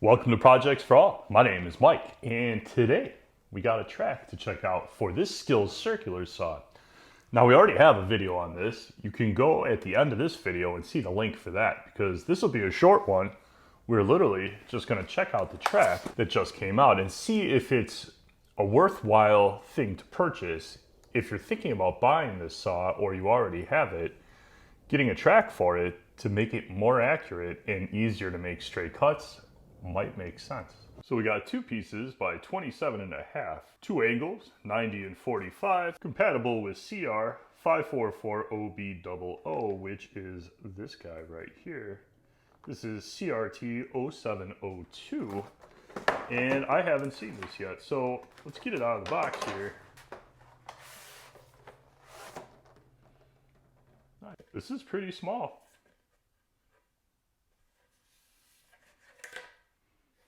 Welcome to Projects for All. My name is Mike, and today we got a track to check out for this Skil circular saw. Now we already have a video on this. You can go at the end of this video and see the link for that, because this will be a short one. We're literally just going to check out the track that just came out and see if it's a worthwhile thing to purchase. If you're thinking about buying this saw or you already have it, getting a track for it to make it more accurate and easier to make straight cuts might make sense. So we got two pieces by 27.5, two angles, 90 and 45, compatible with CR0702, which is this guy right here. This is CRT0702, and I haven't seen this yet, so let's get it out of the box here. This is pretty small.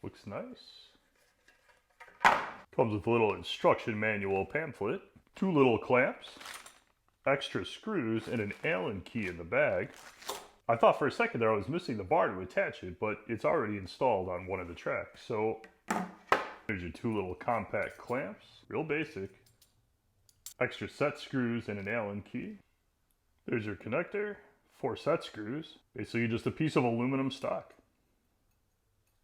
Looks nice. Comes with a little instruction manual pamphlet, two little clamps, extra screws, and an Allen key in the bag. I thought for a second there I was missing the bar to attach it, but it's already installed on one of the tracks. So there's your two little compact clamps, real basic. Extra set screws and an Allen key. There's your connector, 4 set screws, basically just a piece of aluminum stock.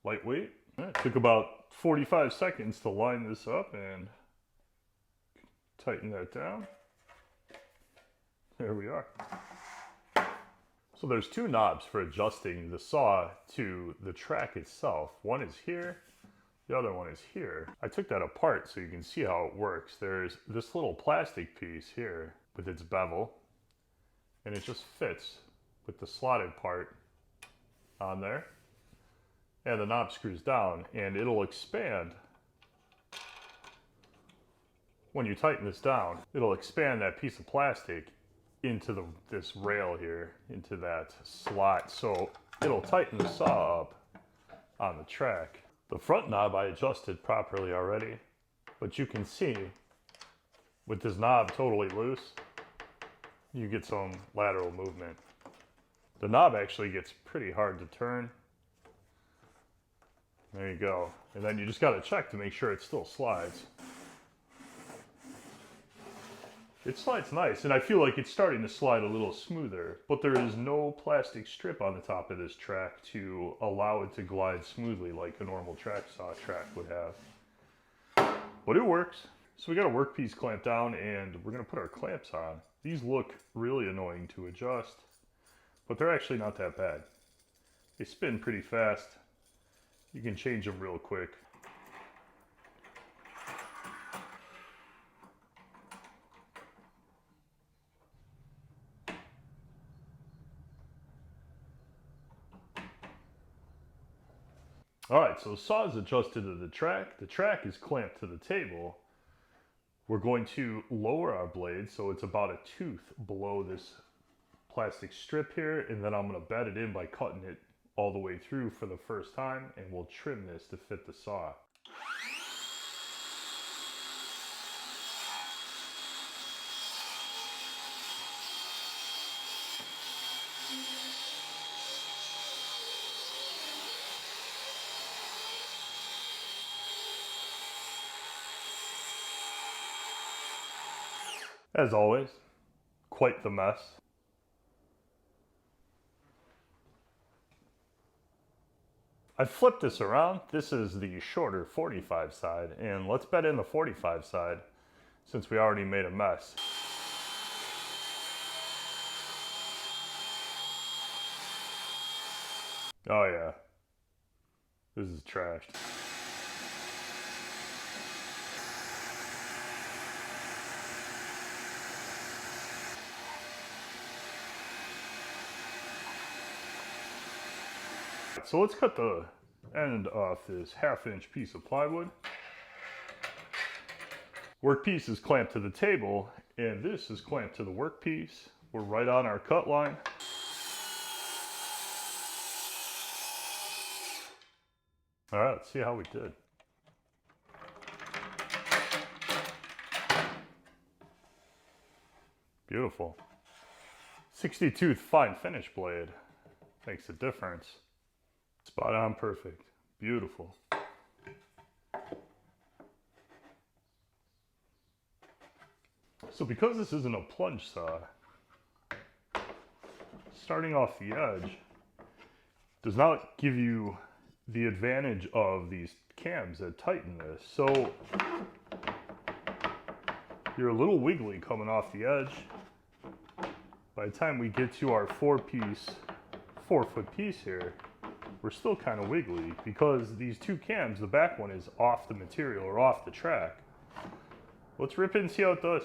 Lightweight. It took about 45 seconds to line this up and tighten that down. There we are. So there's two knobs for adjusting the saw to the track itself. One is here, the other one is here. I took that apart so you can see how it works. There's this little plastic piece here with its bevel, and it just fits with the slotted part on there. And the knob screws down and it'll expand. When you tighten this down, it'll expand that piece of plastic into this rail here, into that slot. So it'll tighten the saw up on the track. The front knob I adjusted properly already, but you can see with this knob totally loose, you get some lateral movement. The knob actually gets pretty hard to turn. There you go. And then you just got to check to make sure it still slides. It slides nice, and I feel like it's starting to slide a little smoother, but there is no plastic strip on the top of this track to allow it to glide smoothly like a normal track saw track would have. But it works. So we got a workpiece clamped down, and we're going to put our clamps on. These look really annoying to adjust, but they're actually not that bad. They spin pretty fast. You can change them real quick. All right, so the saw is adjusted to the track. The track is clamped to the table. We're going to lower our blade so it's about a tooth below this plastic strip here, and then I'm going to bed it in by cutting it all the way through for the first time, and we'll trim this to fit the saw. As always, quite the mess. I flipped this around. This is the shorter 45 side, and let's bed in the 45 side since we already made a mess. Oh yeah, this is trashed. So let's cut the end off this 1/2 inch piece of plywood. Workpiece is clamped to the table, and this is clamped to the workpiece. We're right on our cut line. All right, let's see how we did. Beautiful. 60 tooth fine finish blade makes a difference. Spot on perfect. Beautiful. So because this isn't a plunge saw, starting off the edge does not give you the advantage of these cams that tighten this. So you're a little wiggly coming off the edge. By the time we get to our 4-foot piece here, we're still kind of wiggly because these two cams, the back one is off the material or off the track. Let's rip it and see how it does.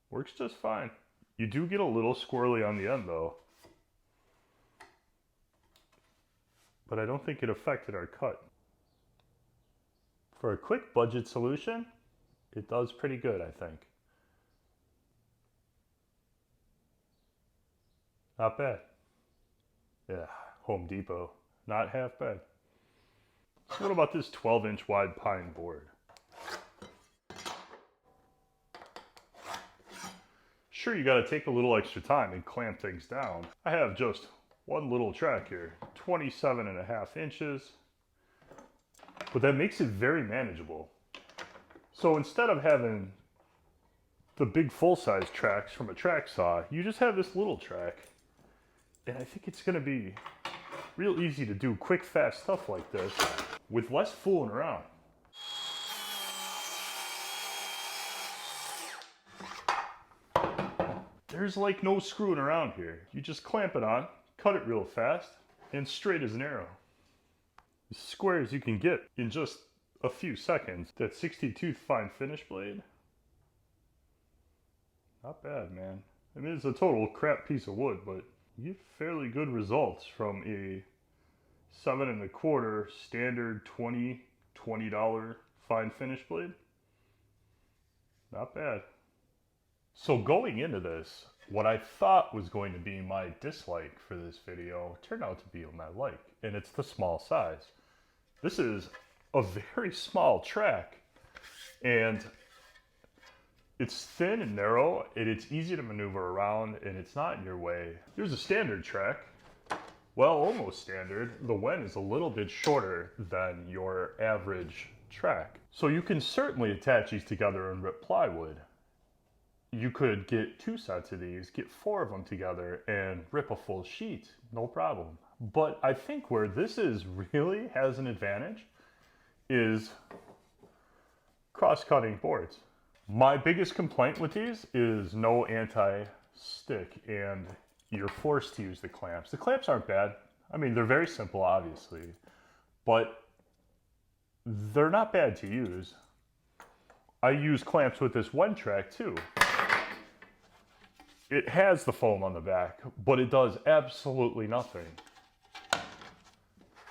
Works just fine. You do get a little squirrely on the end though, but I don't think it affected our cut. For a quick budget solution, it does pretty good, I think. Not bad. Yeah, Home Depot, not half bad. So what about this 12-inch wide pine board? Sure, you got to take a little extra time and clamp things down. I have just one little track here, 27.5 inches, but that makes it very manageable. So instead of having the big full-size tracks from a track saw, you just have this little track, and I think it's going to be real easy to do quick, fast stuff like this with less fooling around. There's like no screwing around here. You just clamp it on, cut it real fast, and straight as an arrow. As square as you can get in just a few seconds. That 60-tooth fine finish blade, not bad, man. I mean, it's a total crap piece of wood, but you get fairly good results from a 7 1/4 standard $20 fine finish blade. Not bad. So going into this, what I thought was going to be my dislike for this video turned out to be my like, and it's the small size. This is a very small track, and it's thin and narrow, and it's easy to maneuver around, and it's not in your way. There's a standard track. Well, almost standard. The Wen is a little bit shorter than your average track. So you can certainly attach these together and rip plywood. You could get 2 sets of these, get 4 of them together, and rip a full sheet, no problem. But I think where this really has an advantage is cross-cutting boards. My biggest complaint with these is no anti-stick, and you're forced to use the clamps. The clamps aren't bad. I mean, they're very simple, obviously, but they're not bad to use. I use clamps with this one track too. It has the foam on the back, but it does absolutely nothing.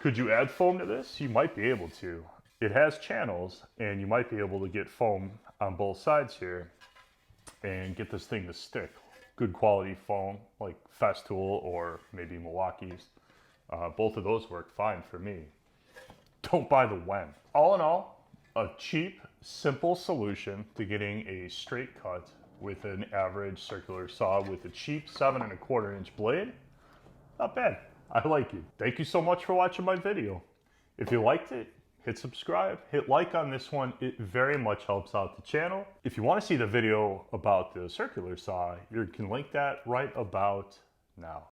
Could you add foam to this? You might be able to. It has channels, and you might be able to get foam on both sides here and get this thing to stick. Good quality foam, like Festool or maybe Milwaukee's. Both of those work fine for me. Don't buy the Wen. All in all, a cheap, simple solution to getting a straight cut with an average circular saw with a cheap 7 1/4 inch blade. Not bad. I like it. Thank you so much for watching my video. If you liked it, hit subscribe, hit like on this one. It very much helps out the channel. If you want to see the video about the circular saw, you can link that right about now.